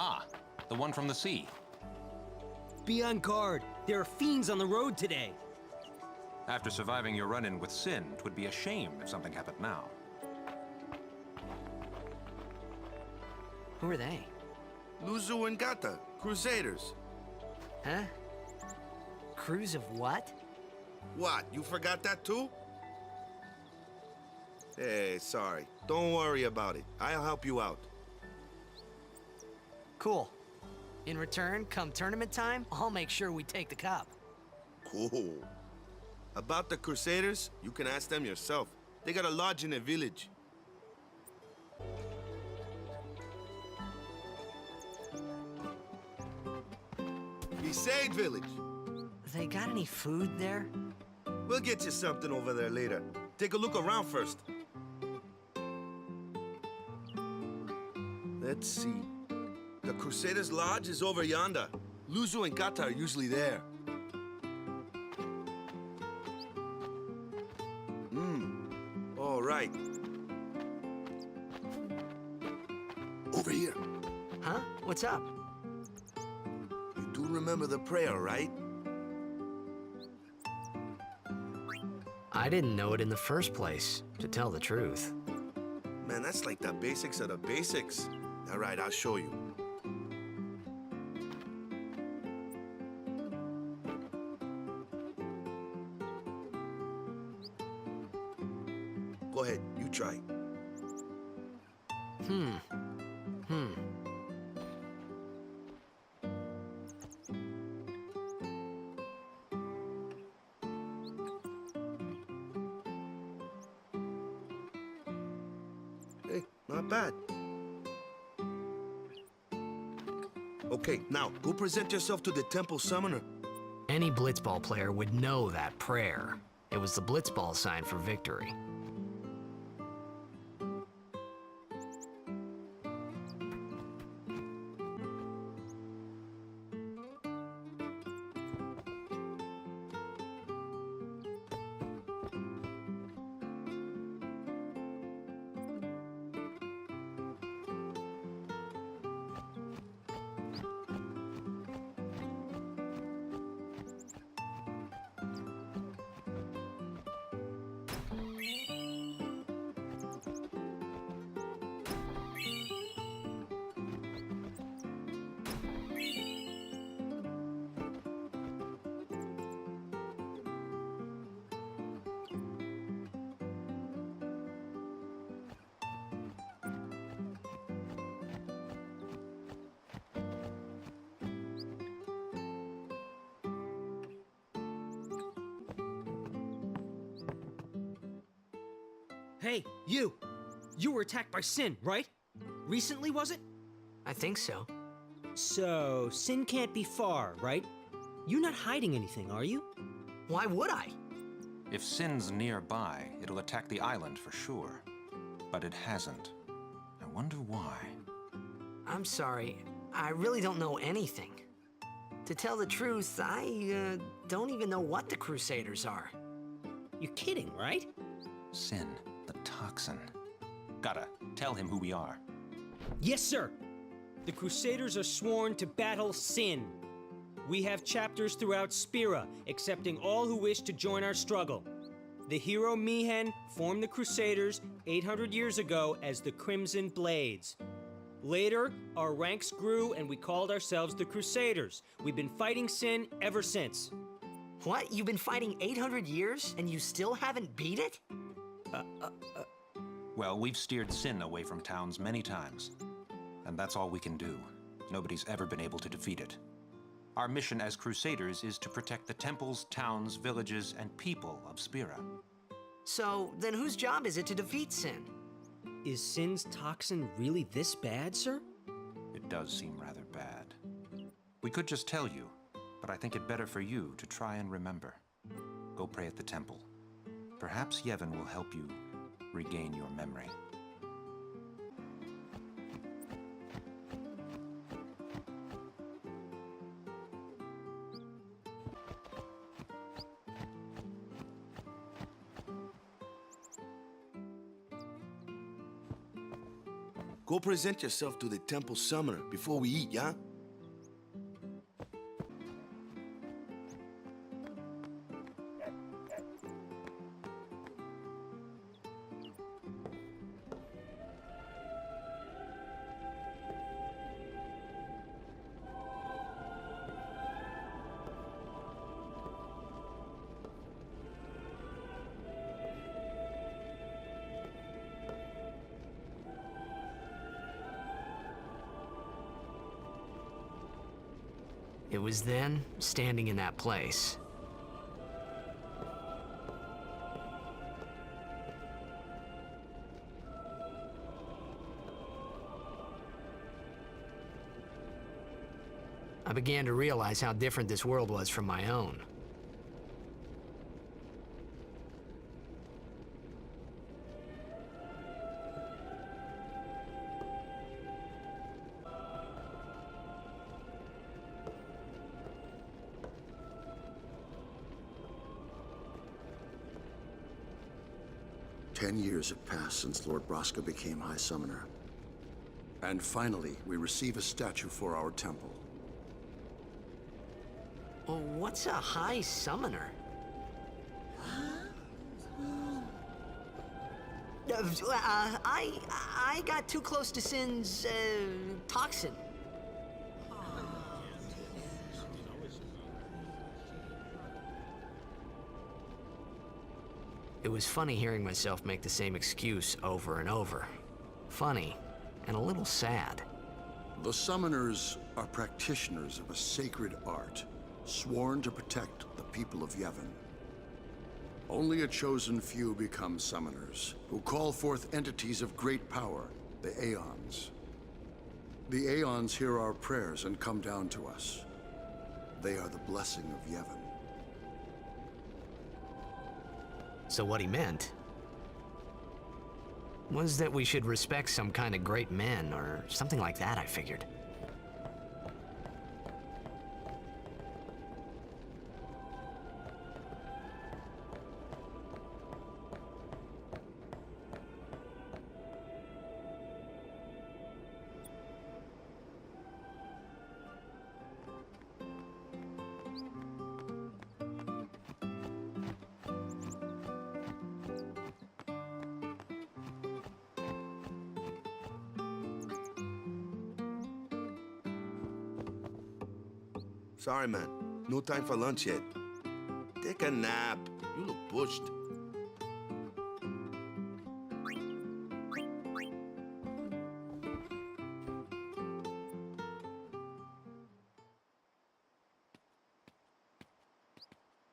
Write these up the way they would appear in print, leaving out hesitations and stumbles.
Ah, the one from the sea. Be on guard. There are fiends on the road today. After surviving your run-in with Sin, it would be a shame if something happened now. Who are they? Luzu and Gata, Crusaders. Huh? Crews of what? What, you forgot that too? Hey, sorry. Don't worry about it. I'll help you out. Cool. In return, come tournament time, I'll make sure we take the cup. Cool. About the Crusaders, you can ask them yourself. They got a lodge in a village. Besaid village. They got any food there? We'll get you something over there later. Take a look around first. Let's see. The Crusaders' Lodge is over yonder. Luzu and Gata are usually there. All right. Over here. Huh? What's up? You do remember the prayer, right? I didn't know it in the first place, to tell the truth. Man, that's like the basics of the basics. All right, I'll show you. Go ahead, you try. Hey, not bad. Okay, now, go present yourself to the temple summoner. Any blitzball player would know that prayer. It was the blitzball sign for victory. Hey, you! You were attacked by Sin, right? Recently, was it? I think so. So, Sin can't be far, right? You're not hiding anything, are you? Why would I? If Sin's nearby, it'll attack the island for sure. But it hasn't. I wonder why. I'm sorry. I really don't know anything. To tell the truth, I don't even know what the Crusaders are. You're kidding, right? Sin, the toxin. Gotta tell him who we are. Yes, sir! The Crusaders are sworn to battle Sin. We have chapters throughout Spira, accepting all who wish to join our struggle. The hero Mihen formed the Crusaders 800 years ago as the Crimson Blades. Later, our ranks grew and we called ourselves the Crusaders. We've been fighting Sin ever since. What? You've been fighting 800 years and you still haven't beat it? Well, we've steered Sin away from towns many times. And that's all we can do. Nobody's ever been able to defeat it. Our mission as Crusaders is to protect the temples, towns, villages, and people of Spira. So, then whose job is it to defeat Sin? Is Sin's toxin really this bad, sir? It does seem rather bad. We could just tell you, but I think it better for you to try and remember. Go pray at the temple. Perhaps Yevon will help you regain your memory. Go present yourself to the temple summoner before we eat, yeah? It was then, standing in that place, I began to realize how different this world was from my own. Ten years have passed since Lord Braska became High Summoner. And finally, we receive a statue for our temple. Well, what's a High Summoner? I got too close to Sin's, toxin. It was funny hearing myself make the same excuse over and over. Funny, and a little sad. The Summoners are practitioners of a sacred art, sworn to protect the people of Yevon. Only a chosen few become Summoners, who call forth entities of great power, the Aeons. The Aeons hear our prayers and come down to us. They are the blessing of Yevon. So what he meant was that we should respect some kind of great men, or something like that, I figured. Sorry, man. No time for lunch yet. Take a nap. You look pushed.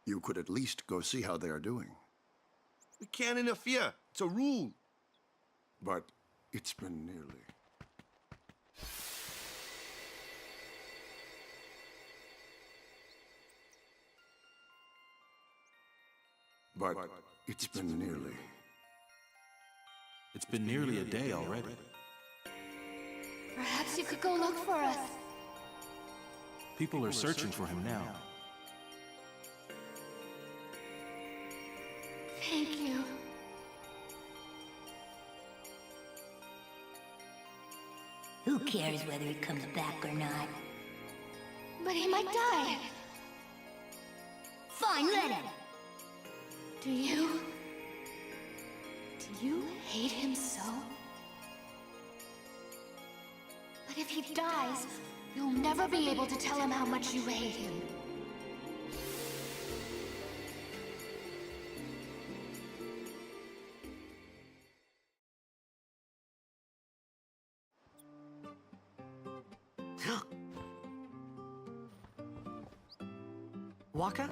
You could at least go see how they are doing. We can't interfere. It's a rule. But it's been nearly. But it's been nearly. It's been nearly a day already. Perhaps you could go look for us. People are searching for him now. Thank you. Who cares whether he comes back or not? But he might die. Fine, let him. Do you hate him so? But if he dies, you'll never be able to tell him how much you hate him. Waka?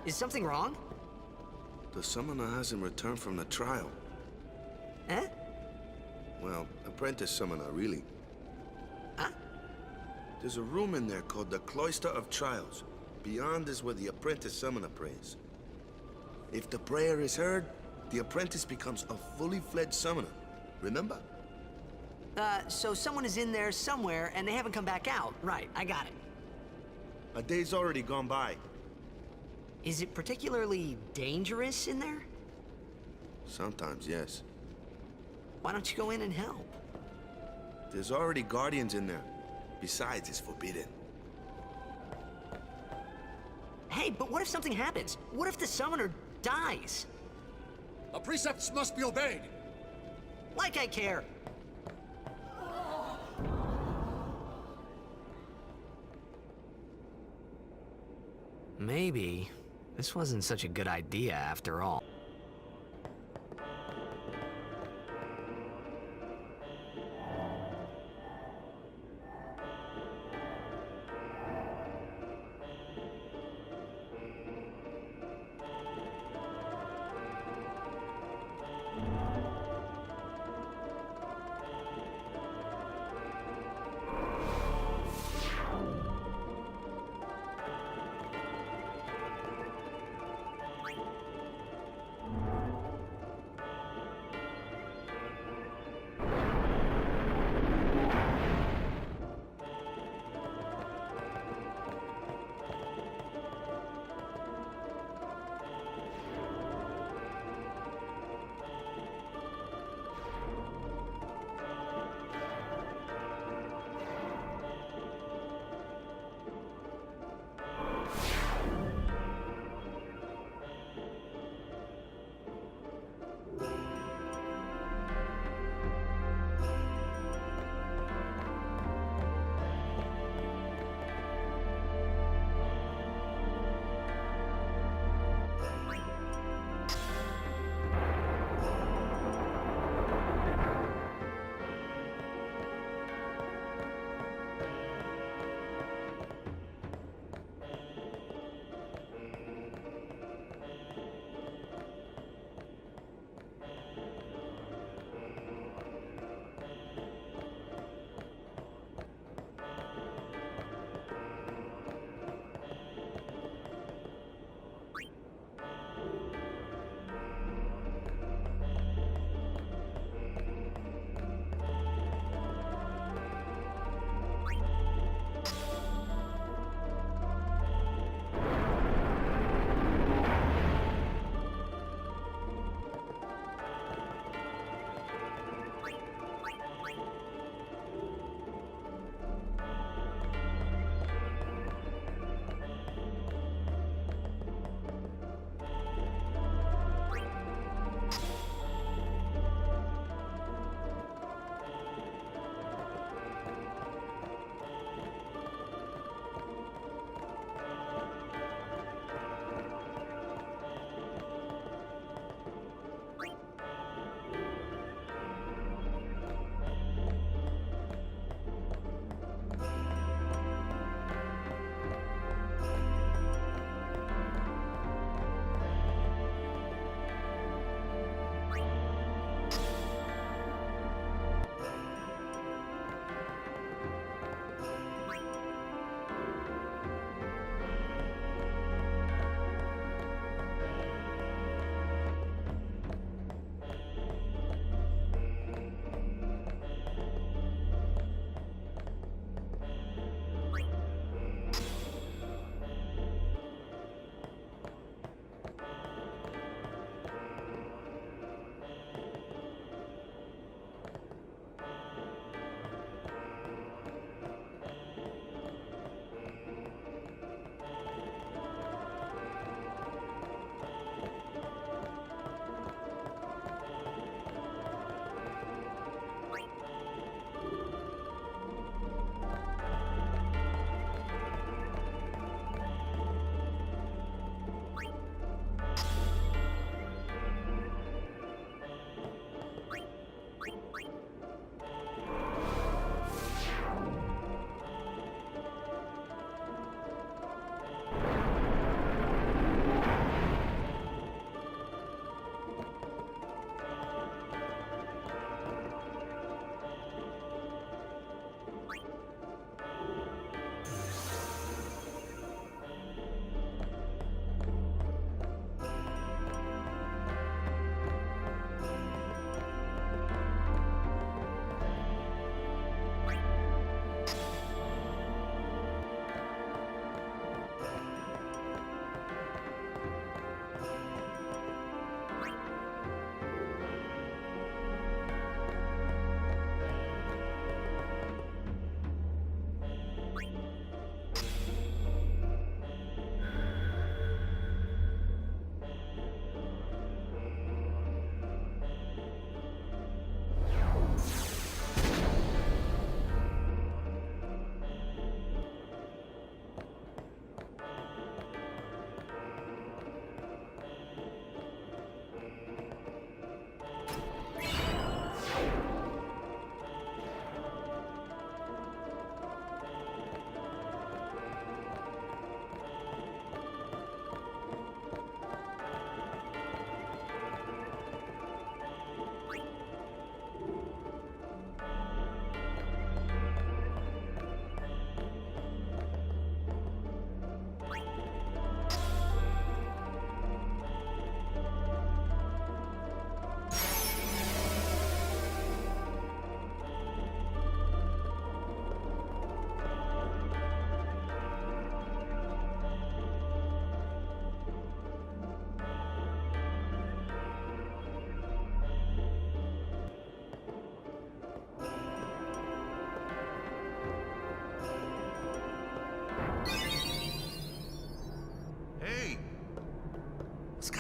Is something wrong? The summoner hasn't returned from the trial. Eh? Well, apprentice summoner, really. Huh? There's a room in there called the Cloister of Trials. Beyond is where the apprentice summoner prays. If the prayer is heard, the apprentice becomes a fully fledged summoner. Remember? So someone is in there somewhere and they haven't come back out. Right, I got it. A day's already gone by. Is it particularly dangerous in there? Sometimes, yes. Why don't you go in and help? There's already guardians in there. Besides, it's forbidden. Hey, but what if something happens? What if the summoner dies? The precepts must be obeyed. Like I care. Maybe this wasn't such a good idea after all.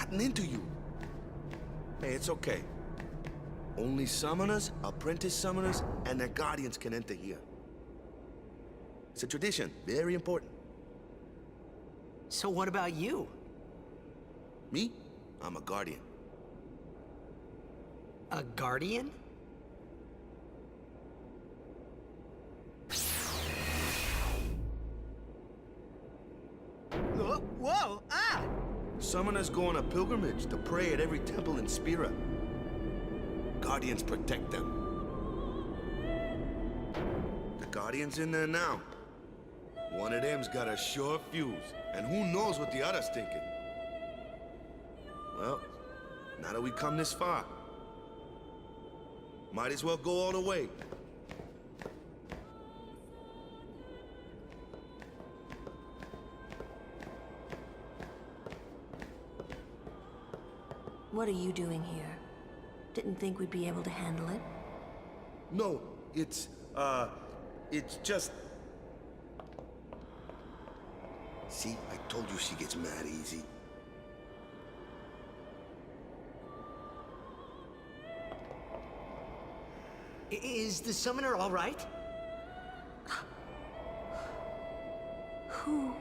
gotten into you. Hey, it's okay. Only summoners, apprentice summoners, and their guardians can enter here. It's a tradition, very important. So what about you? Me? I'm a guardian. A guardian? Whoa! Ah! Summoners go on a pilgrimage to pray at every temple in Spira. Guardians protect them. The Guardian's in there now. One of them's got a sure fuse, and who knows what the other's thinking. Well, now that we come this far, might as well go all the way. What are you doing here? Didn't think we'd be able to handle it. No, it's just... See, I told you she gets mad easy. Is the summoner all right? Who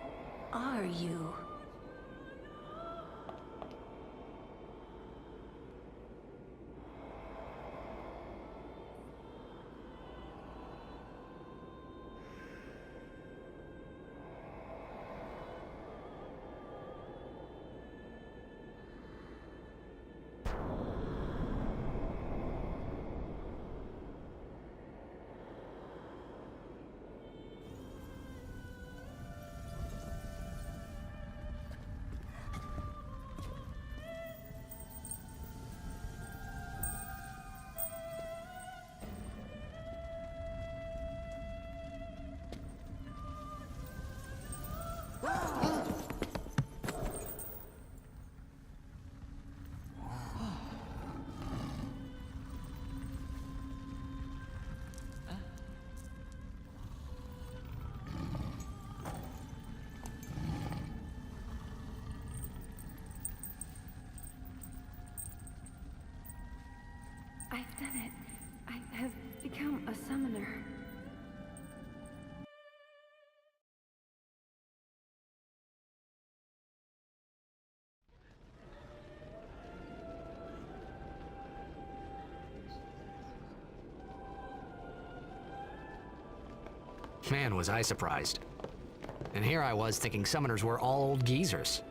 are you? I've done it. I have become a summoner. Man, was I surprised. And here I was thinking summoners were all old geezers.